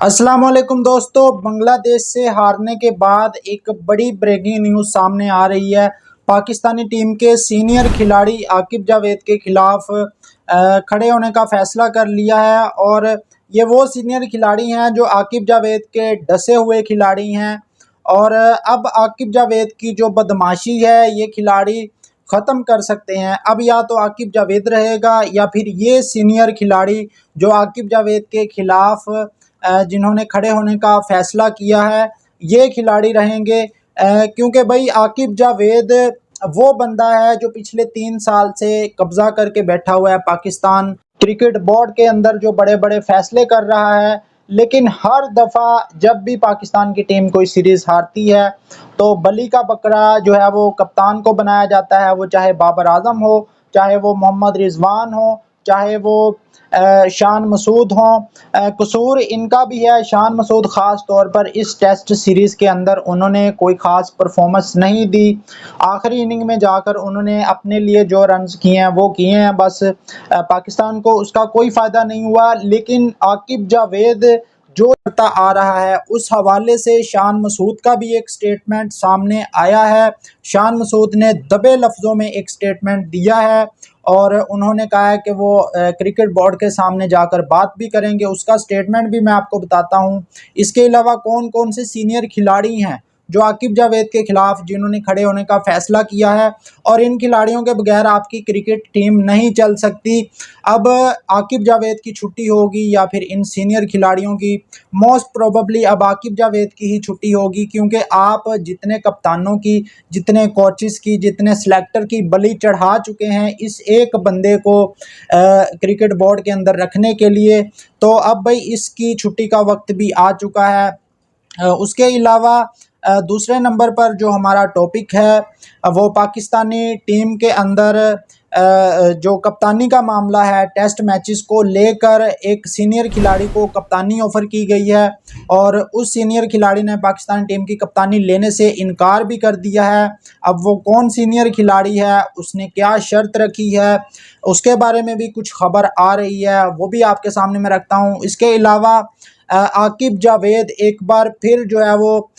अस्सलाम वालेकुम दोस्तों, बांग्लादेश से हारने के बाद एक बड़ी ब्रेकिंग न्यूज़ सामने आ रही है। पाकिस्तानी टीम के सीनियर खिलाड़ी आकिब जावेद के खिलाफ खड़े होने का फैसला कर लिया है। और ये वो सीनियर खिलाड़ी हैं जो आकिब जावेद के डसे हुए खिलाड़ी हैं। और अब आकिब जावेद की जो बदमाशी है ये खिलाड़ी ख़त्म कर सकते हैं। अब या तो आकिब जावेद रहेगा या फिर ये सीनियर खिलाड़ी जो आकिब जावेद के खिलाफ जिन्होंने खड़े होने का फैसला किया है ये खिलाड़ी रहेंगे। क्योंकि भाई आकिब जावेद वो बंदा है जो पिछले 3 साल से कब्जा करके बैठा हुआ है पाकिस्तान क्रिकेट बोर्ड के अंदर, जो बड़े बड़े फैसले कर रहा है। लेकिन हर दफ़ा जब भी पाकिस्तान की टीम कोई सीरीज़ हारती है तो बली का बकरा जो है वो कप्तान को बनाया जाता है, वो चाहे बाबर आजम हो, चाहे वो मोहम्मद रिजवान हो, चाहे वो शान मसूद हों। कसूर इनका भी है। शान मसूद ख़ास तौर पर इस टेस्ट सीरीज़ के अंदर उन्होंने कोई ख़ास परफॉर्मेंस नहीं दी। आखिरी इनिंग में जाकर उन्होंने अपने लिए जो रन्स किए हैं वो किए हैं, बस पाकिस्तान को उसका कोई फ़ायदा नहीं हुआ। लेकिन आकिब जावेद जो करता आ रहा है उस हवाले से शान मसूद का भी एक स्टेटमेंट सामने आया है। शान मसूद ने दबे लफ्ज़ों में एक स्टेटमेंट दिया है और उन्होंने कहा है कि वो क्रिकेट बोर्ड के सामने जाकर बात भी करेंगे। उसका स्टेटमेंट भी मैं आपको बताता हूँ। इसके अलावा कौन कौन से सीनियर खिलाड़ी हैं जो आकिब जावेद के खिलाफ जिन्होंने खड़े होने का फैसला किया है, और इन खिलाड़ियों के बगैर आपकी क्रिकेट टीम नहीं चल सकती। अब आकिब जावेद की छुट्टी होगी या फिर इन सीनियर खिलाड़ियों की, मोस्ट प्रोबेबली अब आकिब जावेद की ही छुट्टी होगी। क्योंकि आप जितने कप्तानों की, जितने कोचेस की, जितने सेलेक्टर की बलि चढ़ा चुके हैं इस एक बंदे को क्रिकेट बोर्ड के अंदर रखने के लिए, तो अब भाई इसकी छुट्टी का वक्त भी आ चुका है। उसके अलावा दूसरे नंबर पर जो हमारा टॉपिक है वो पाकिस्तानी टीम के अंदर जो कप्तानी का मामला है, टेस्ट मैचेस को लेकर एक सीनियर खिलाड़ी को कप्तानी ऑफ़र की गई है और उस सीनियर खिलाड़ी ने पाकिस्तान टीम की कप्तानी लेने से इनकार भी कर दिया है। अब वो कौन सीनियर खिलाड़ी है, उसने क्या शर्त रखी है, उसके बारे में भी कुछ खबर आ रही है, वो भी आपके सामने मैं रखता हूँ। इसके अलावा आकिब जावेद एक बार फिर जो है वो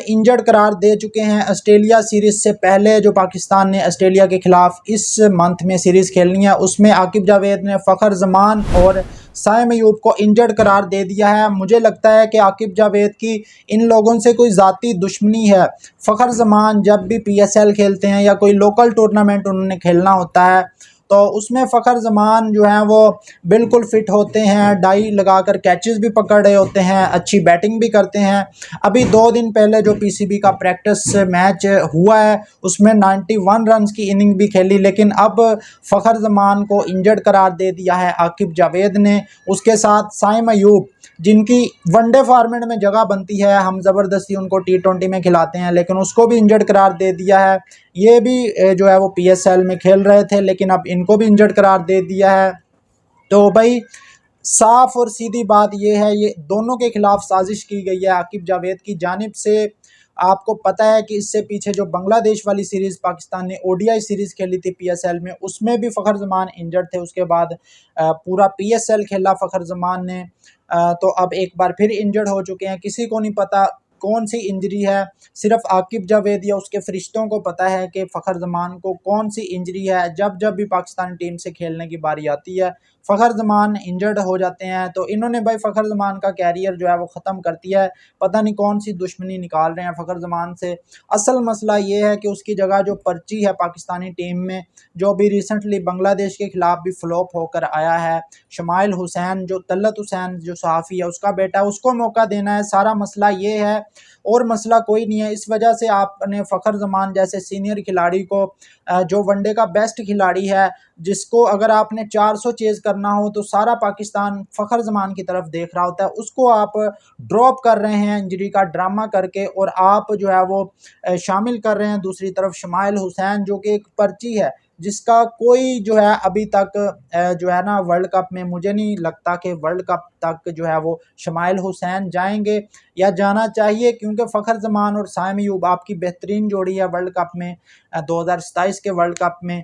इंजर्ड करार दे चुके हैं। ऑस्ट्रेलिया सीरीज़ से पहले जो पाकिस्तान ने ऑस्ट्रेलिया के ख़िलाफ़ इस मंथ में सीरीज़ खेलनी है उसमें आकिब जावेद ने फ़खर जमान और साइम अयूब को इंजर्ड करार दे दिया है। मुझे लगता है कि आकिब जावेद की इन लोगों से कोई ज़ाती दुश्मनी है। फ़खर जमान जब भी PSL खेलते हैं या कोई लोकल टूर्नामेंट उन्होंने खेलना होता है तो उसमें फ़खर जमान जो हैं वो बिल्कुल फ़िट होते हैं, डाई लगाकर कैचेस भी पकड़ रहे होते हैं, अच्छी बैटिंग भी करते हैं। अभी 2 दिन पहले जो PCB का प्रैक्टिस मैच हुआ है उसमें 91 रन्स की इनिंग भी खेली। लेकिन अब फ़खर जमान को इंजर्ड करार दे दिया है आकिब जावेद ने। उसके साथ साइम अयूब जिनकी वनडे फॉर्मेट में जगह बनती है, हम ज़बरदस्ती उनको T20 में खिलाते हैं, लेकिन उसको भी इंजर्ड करार दे दिया है। ये भी जो है वो PSL में खेल रहे थे लेकिन अब इनको भी इंजर्ड करार दे दिया है। तो भाई साफ और सीधी बात ये है, ये दोनों के खिलाफ साजिश की गई है आकिब जावेद की जानिब से। आपको पता है कि इससे पीछे जो बांग्लादेश वाली सीरीज़ पाकिस्तान ने ODI सीरीज़ खेली थी PSL में, उसमें भी फ़खर जमान इंजर्ड थे। उसके बाद पूरा PSL खेला फ़खर जमान ने, तो अब एक बार फिर इंजर्ड हो चुके हैं। किसी को नहीं पता कौन सी इंजरी है, सिर्फ आकिब जावेद या उसके फरिश्तों को पता है कि फ़खर जमान को कौन सी इंजरी है। जब जब भी पाकिस्तान टीम से खेलने की बारी आती है फ़खर जमान इंजर्ड हो जाते हैं। तो इन्होंने भाई फ़खर जमान का कैरियर जो है वो ख़त्म कर दिया है। पता नहीं कौन सी दुश्मनी निकाल रहे हैं फ़खर जमान से। असल मसला ये है कि उसकी जगह जो पर्ची है पाकिस्तानी टीम में, जो भी रिसेंटली बांग्लादेश के खिलाफ भी फ्लॉप होकर आया है, शमाइल हुसैन जो तलत हुसैन जो सहाफ़ी है उसका बेटा, उसको मौका देना है। सारा मसला ये है और मसला कोई नहीं है। इस वजह से आपने फ़खर जमान जैसे सीनियर खिलाड़ी को, जो वनडे का बेस्ट खिलाड़ी है, जिसको अगर आपने 400 चेज़ करना हो तो सारा पाकिस्तान फ़खर जमान की तरफ देख रहा होता है, उसको आप ड्रॉप कर रहे हैं इंजरी का ड्रामा करके और आप जो है वो शामिल कर रहे हैं दूसरी तरफ शमाइल हुसैन जो कि एक पर्ची है जिसका कोई जो है अभी तक जो है ना वर्ल्ड कप में, मुझे नहीं लगता कि वर्ल्ड कप तक जो है वो शमाइल हुसैन जाएंगे या जाना चाहिए। क्योंकि फ़खर जमान और साइम अयूब आपकी बेहतरीन जोड़ी है वर्ल्ड कप में, 2027 के वर्ल्ड कप में।